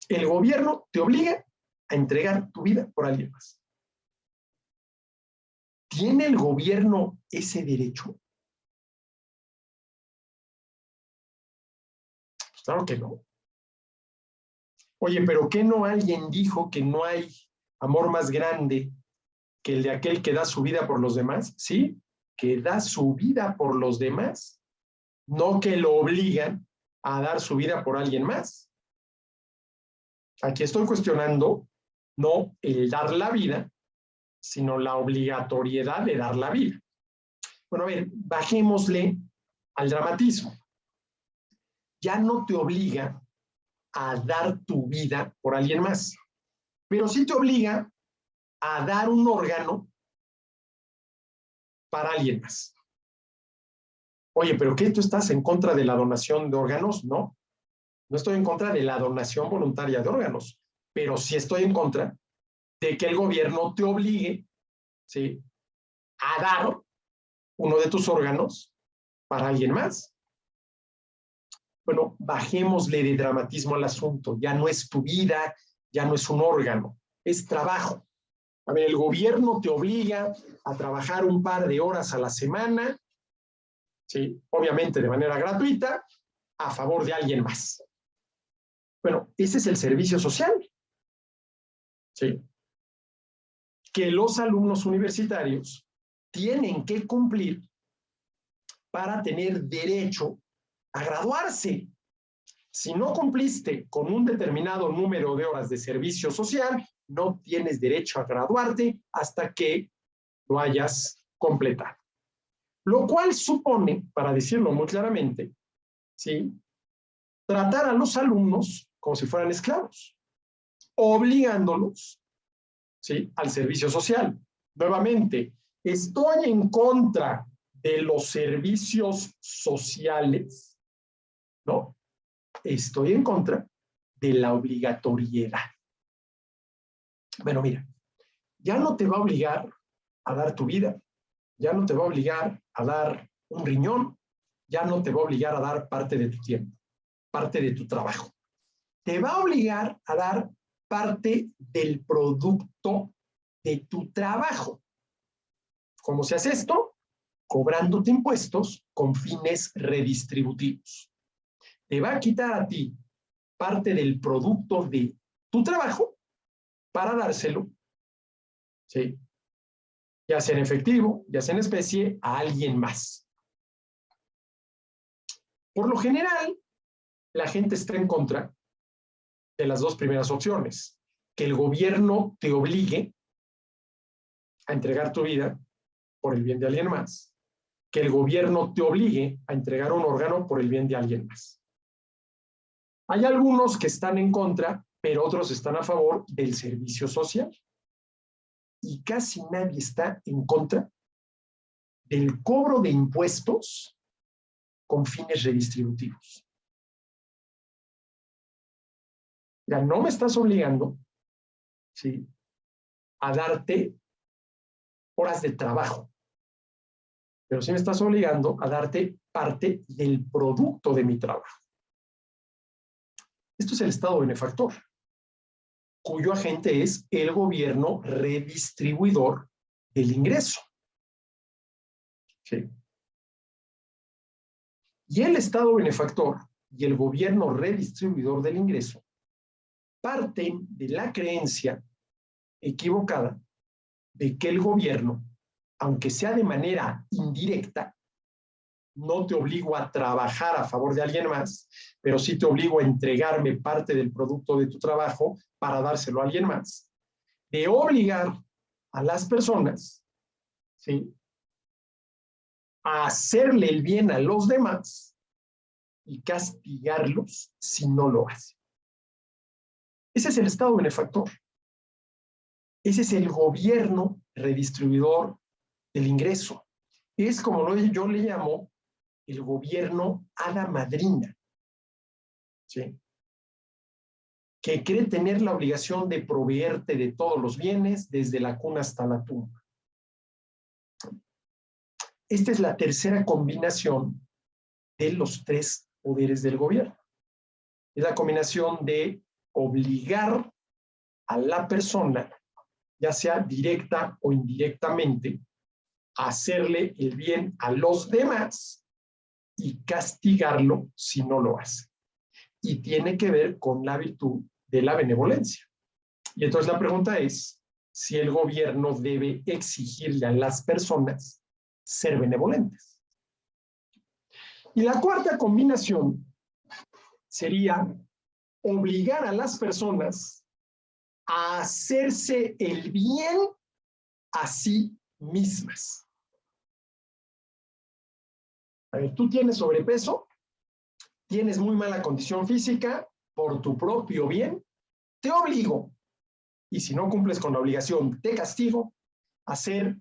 Speaker 1: El gobierno te obliga a entregar tu vida por alguien más. ¿Tiene el gobierno ese derecho? Pues claro que no. Oye, ¿pero qué no alguien dijo que no hay amor más grande que el de aquel que da su vida por los demás? Sí, que da su vida por los demás, no que lo obligan a dar su vida por alguien más. Aquí estoy cuestionando no el dar la vida, sino la obligatoriedad de dar la vida. Bueno, a ver, bajémosle al dramatismo. Ya no te obliga a dar tu vida por alguien más, pero sí te obliga a dar un órgano para alguien más. Oye, ¿pero qué? ¿Tú estás en contra de la donación de órganos? No, no estoy en contra de la donación voluntaria de órganos, pero sí estoy en contra de que el gobierno te obligue, ¿sí?, a dar uno de tus órganos para alguien más. Bueno, bajémosle de dramatismo al asunto. Ya no es tu vida, ya no es un órgano, es trabajo. A ver, el gobierno te obliga a trabajar un par de horas a la semana, ¿sí?, obviamente de manera gratuita, a favor de alguien más. Bueno, ese es el servicio social, ¿sí?, que los alumnos universitarios tienen que cumplir para tener derecho a graduarse. Si no cumpliste con un determinado número de horas de servicio social, no tienes derecho a graduarte hasta que lo hayas completado. Lo cual supone, para decirlo muy claramente, ¿sí?, tratar a los alumnos como si fueran esclavos, obligándolos, ¿sí?, al servicio social. Nuevamente, estoy en contra de los servicios sociales, ¿no? Estoy en contra de la obligatoriedad. Bueno, mira, ya no te va a obligar a dar tu vida, ya no te va a obligar a dar un riñón, ya no te va a obligar a dar parte de tu tiempo, parte de tu trabajo. Te va a obligar a dar parte del producto de tu trabajo. ¿Cómo se hace esto? Cobrándote impuestos con fines redistributivos. Te va a quitar a ti parte del producto de tu trabajo para dárselo, ¿sí?, ya sea en efectivo, ya sea en especie, a alguien más. Por lo general, la gente está en contra de las dos primeras opciones, que el gobierno te obligue a entregar tu vida por el bien de alguien más, que el gobierno te obligue a entregar un órgano por el bien de alguien más. Hay algunos que están en contra, pero otros están a favor del servicio social. Y casi nadie está en contra del cobro de impuestos con fines redistributivos. Ya no me estás obligando, ¿sí?, a darte horas de trabajo, pero sí me estás obligando a darte parte del producto de mi trabajo. Esto es el Estado benefactor. cuyo agente es el gobierno redistribuidor del ingreso. ¿Sí? Y el Estado benefactor y el gobierno redistribuidor del ingreso parten de la creencia equivocada de que el gobierno, aunque sea de manera indirecta, no te obligo a trabajar a favor de alguien más, pero sí te obligo a entregarme parte del producto de tu trabajo para dárselo a alguien más, de obligar a las personas, ¿sí?, a hacerle el bien a los demás y castigarlos si no lo hacen. Ese es el Estado benefactor. Ese es el gobierno redistribuidor del ingreso. Es como yo le llamo el gobierno hada madrina, ¿sí?, que cree tener la obligación de proveerte de todos los bienes desde la cuna hasta la tumba. Esta es la tercera combinación de los tres poderes del gobierno. Es la combinación de obligar a la persona, ya sea directa o indirectamente, a hacerle el bien a los demás y castigarlo si no lo hace. Y tiene que ver con la virtud de la benevolencia. Y entonces la pregunta es si el gobierno debe exigirle a las personas ser benevolentes. Y la cuarta combinación sería obligar a las personas a hacerse el bien a sí mismas. A ver, tú tienes sobrepeso, tienes muy mala condición física, por tu propio bien, te obligo, y si no cumples con la obligación, te castigo, a hacer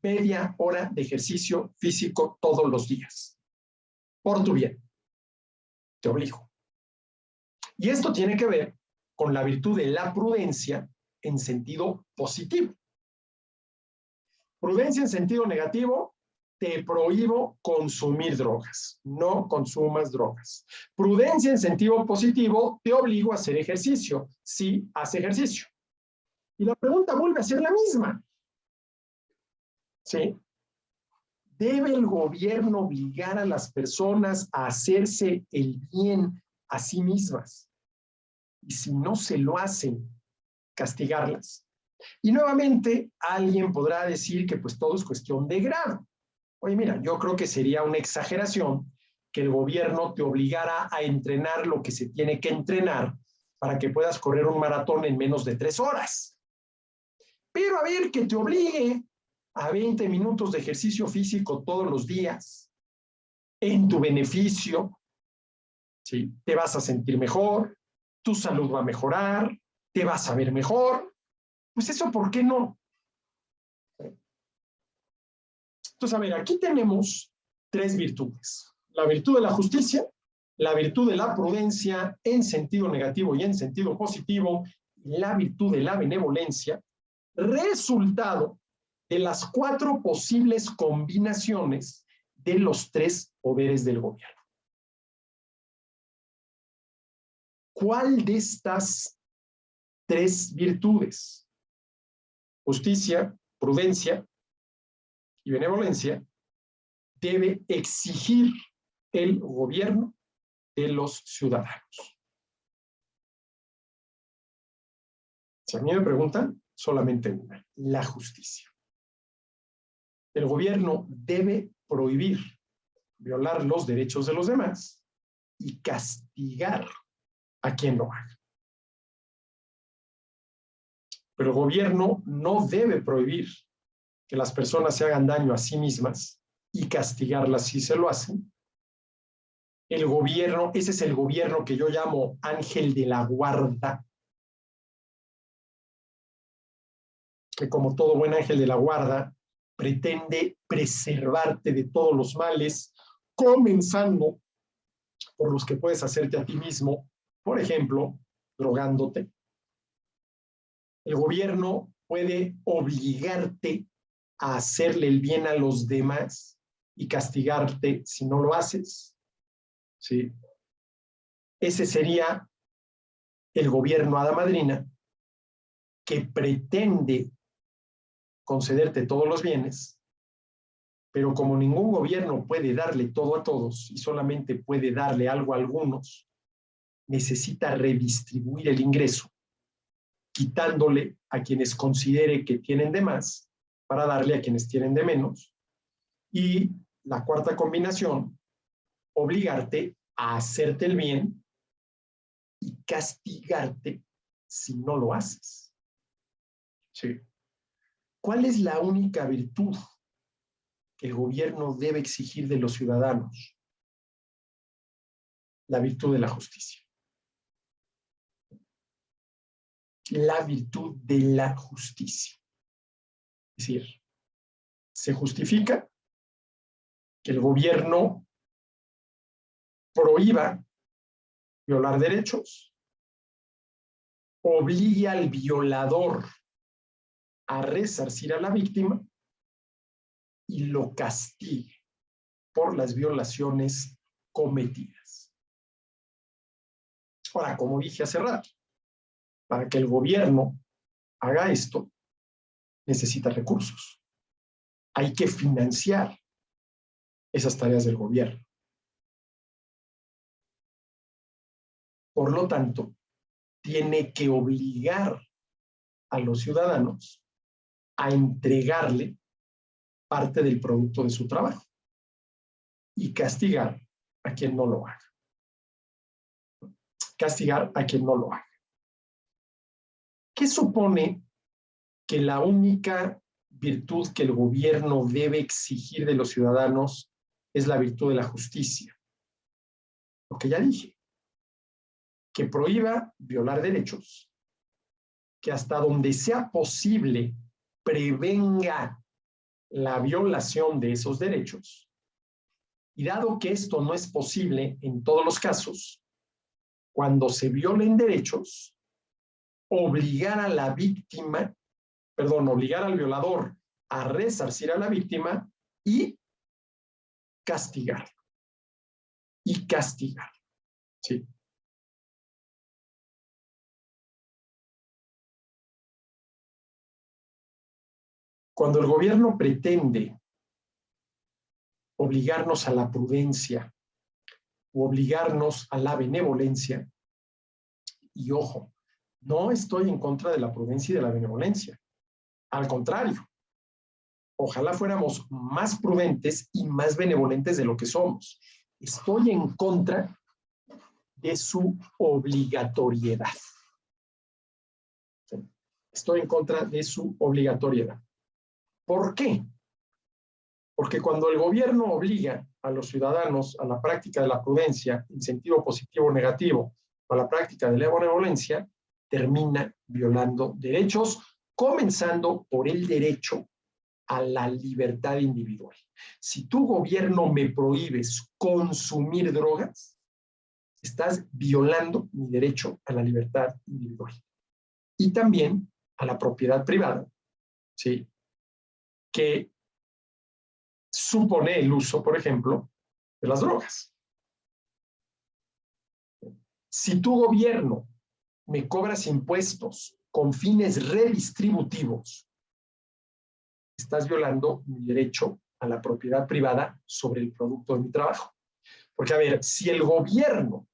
Speaker 1: media hora de ejercicio físico todos los días. Por tu bien. Te obligo. Y esto tiene que ver con la virtud de la prudencia en sentido positivo. Prudencia en sentido negativo, te prohíbo consumir drogas. No consumas drogas. Prudencia en sentido positivo, te obligo a hacer ejercicio. Sí, haz ejercicio. Y la pregunta vuelve a ser la misma. ¿Sí? ¿Debe el gobierno obligar a las personas a hacerse el bien a sí mismas? Y si no se lo hacen, castigarlas. Y nuevamente, alguien podrá decir que pues todo es cuestión de grado. Oye, mira, yo creo que sería una exageración que el gobierno te obligara a entrenar lo que se tiene que entrenar para que puedas correr un maratón en menos de 3 horas. Pero a ver, que te obligue a 20 minutos de ejercicio físico todos los días, en tu beneficio, ¿sí? Te vas a sentir mejor, tu salud va a mejorar, te vas a ver mejor. Pues eso, ¿por qué no? Entonces, a ver, aquí tenemos 3 virtudes. La virtud de la justicia, la virtud de la prudencia en sentido negativo y en sentido positivo, y la virtud de la benevolencia, resultado de las 4 posibles combinaciones de los 3 poderes del gobierno. ¿Cuál de estas 3 virtudes, justicia, prudencia y benevolencia, debe exigir el gobierno de los ciudadanos? Si a mí me preguntan, solamente una: la justicia. El gobierno debe prohibir violar los derechos de los demás y castigar a quien lo haga. Pero el gobierno no debe prohibir que las personas se hagan daño a sí mismas y castigarlas si se lo hacen. El gobierno, ese es el gobierno que yo llamo ángel de la guarda, que como todo buen ángel de la guarda, pretende preservarte de todos los males, comenzando por los que puedes hacerte a ti mismo, por ejemplo, drogándote. El gobierno puede obligarte a hacerle el bien a los demás y castigarte si no lo haces. ¿Sí? Ese sería el gobierno hada madrina que pretende concederte todos los bienes, pero como ningún gobierno puede darle todo a todos y solamente puede darle algo a algunos, necesita redistribuir el ingreso, quitándole a quienes considere que tienen de más para darle a quienes tienen de menos. Y la cuarta combinación, obligarte a hacerte el bien y castigarte si no lo haces. Sí. ¿Cuál es la única virtud que el gobierno debe exigir de los ciudadanos? La virtud de la justicia. La virtud de la justicia. Es decir, se justifica que el gobierno prohíba violar derechos, obligue al violador a resarcir a la víctima y lo castigue por las violaciones cometidas. Ahora, como dije hace rato, para que el gobierno haga esto, necesita recursos. Hay que financiar esas tareas del gobierno. Por lo tanto, tiene que obligar a los ciudadanos a entregarle parte del producto de su trabajo y castigar a quien no lo haga. Castigar a quien no lo haga. ¿Qué supone que la única virtud que el gobierno debe exigir de los ciudadanos es la virtud de la justicia? Lo que ya dije, que prohíba violar derechos, que hasta donde sea posible prevenga la violación de esos derechos, y dado que esto no es posible en todos los casos, cuando se violen derechos, obligar a la víctima, obligar al violador a resarcir a la víctima y castigar. Y castigar. Sí. Cuando el gobierno pretende obligarnos a la prudencia o obligarnos a la benevolencia, y ojo, no estoy en contra de la prudencia y de la benevolencia. Al contrario, ojalá fuéramos más prudentes y más benevolentes de lo que somos. Estoy en contra de su obligatoriedad. Estoy en contra de su obligatoriedad. ¿Por qué? Porque cuando el gobierno obliga a los ciudadanos a la práctica de la prudencia en sentido positivo o negativo, o a la práctica de la benevolencia, termina violando derechos, comenzando por el derecho a la libertad individual. Si tu gobierno me prohíbes consumir drogas, estás violando mi derecho a la libertad individual. Y también a la propiedad privada, ¿sí? Que supone el uso, por ejemplo, de las drogas. Si tu gobierno me cobras impuestos con fines redistributivos, estás violando mi derecho a la propiedad privada sobre el producto de mi trabajo. Porque, a ver, si el gobierno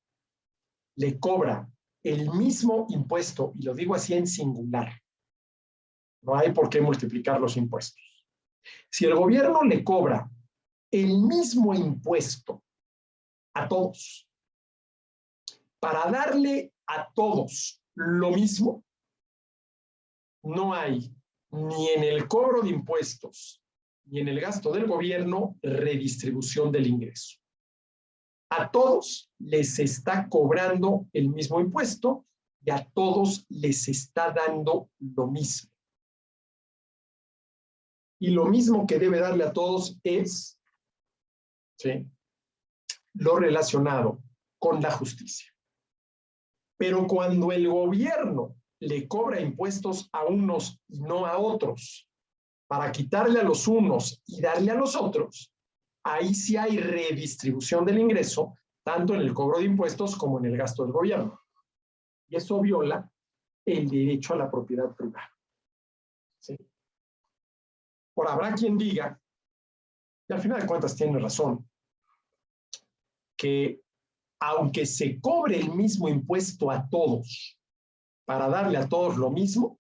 Speaker 1: le cobra el mismo impuesto, y lo digo así en singular, no hay por qué multiplicar los impuestos. Si el gobierno le cobra el mismo impuesto a todos, para darle a todos lo mismo, no hay ni en el cobro de impuestos ni en el gasto del gobierno redistribución del ingreso. A todos les está cobrando el mismo impuesto y a todos les está dando lo mismo. Y lo mismo que debe darle a todos es, ¿sí?, lo relacionado con la justicia. Pero cuando el gobierno le cobra impuestos a unos y no a otros, para quitarle a los unos y darle a los otros, ahí sí hay redistribución del ingreso, tanto en el cobro de impuestos como en el gasto del gobierno. Y eso viola el derecho a la propiedad privada. ¿Sí? Ahora, habrá quien diga, y al final de cuentas tiene razón, que aunque se cobre el mismo impuesto a todos para darle a todos lo mismo,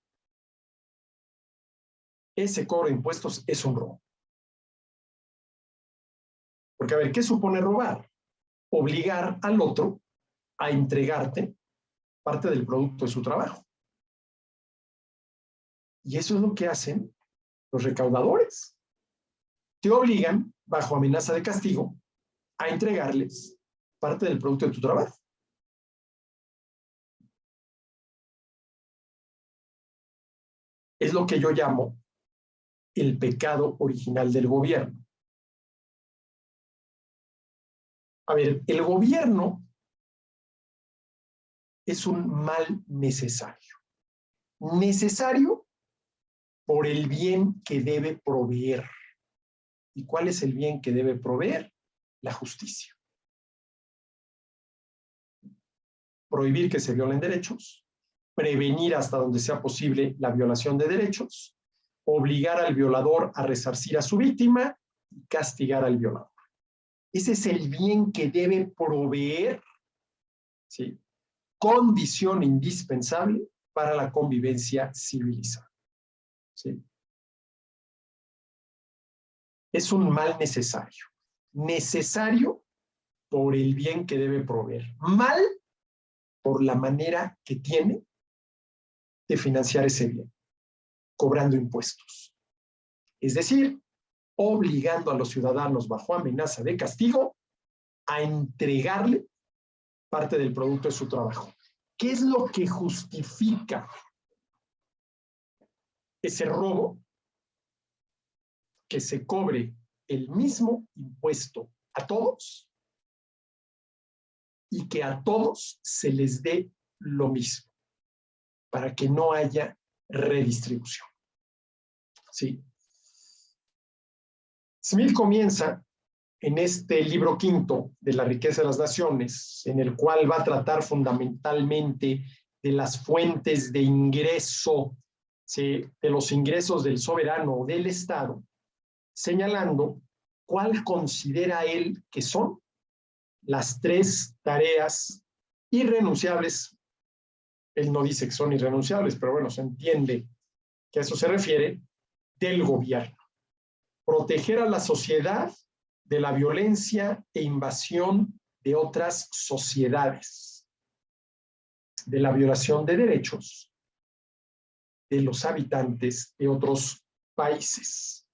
Speaker 1: ese cobro de impuestos es un robo. Porque, a ver, ¿qué supone robar? Obligar al otro a entregarte parte del producto de su trabajo. Y eso es lo que hacen los recaudadores. Te obligan, bajo amenaza de castigo, a entregarles parte del producto de tu trabajo. Es lo que yo llamo el pecado original del gobierno. A ver, el gobierno es un mal necesario. Necesario por el bien que debe proveer. ¿Y cuál es el bien que debe proveer? La justicia. Prohibir que se violen derechos, prevenir hasta donde sea posible la violación de derechos, obligar al violador a resarcir a su víctima y castigar al violador. Ese es el bien que debe proveer, ¿sí?, condición indispensable para la convivencia civilizada. ¿Sí? Es un mal necesario. Necesario por el bien que debe proveer. Mal por la manera que tiene de financiar ese bien, cobrando impuestos. Es decir, obligando a los ciudadanos bajo amenaza de castigo a entregarle parte del producto de su trabajo. ¿Qué es lo que justifica ese robo? Que se cobre el mismo impuesto a todos y que a todos se les dé lo mismo, para que no haya redistribución. ¿Sí? Smith comienza en este libro quinto de La riqueza de las naciones, en el cual va a tratar fundamentalmente de las fuentes de ingreso, ¿sí?, de los ingresos del soberano o del Estado, señalando cuál considera él que son las tres tareas irrenunciables. Él no dice que son irrenunciables, pero bueno, se entiende que a eso se refiere, del gobierno. Proteger a la sociedad de la violencia e invasión de otras sociedades, de la violación de derechos de los habitantes de otros países.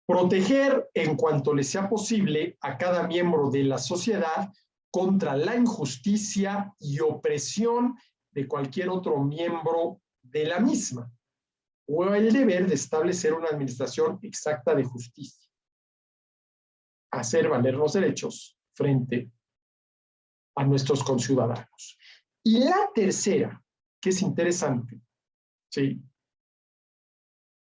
Speaker 1: Proteger, en cuanto le sea posible, a cada miembro de la sociedad contra la injusticia y opresión de cualquier otro miembro de la misma, o el deber de establecer una administración exacta de justicia, hacer valer los derechos frente a nuestros conciudadanos. Y la tercera, que es interesante, ¿sí?,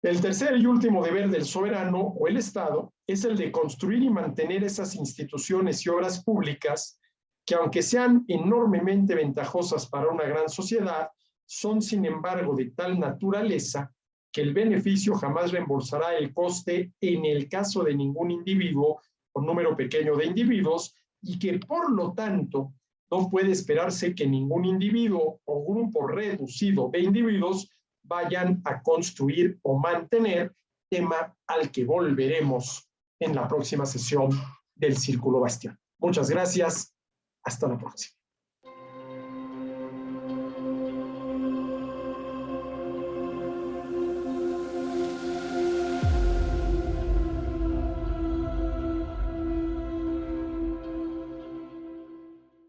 Speaker 1: el tercer y último deber del soberano o el Estado es el de construir y mantener esas instituciones y obras públicas que, aunque sean enormemente ventajosas para una gran sociedad, son sin embargo de tal naturaleza que el beneficio jamás reembolsará el coste en el caso de ningún individuo o número pequeño de individuos, y que por lo tanto no puede esperarse que ningún individuo o grupo reducido de individuos vayan a construir o mantener, tema al que volveremos en la próxima sesión del Círculo Bastián. Muchas gracias. Hasta la próxima.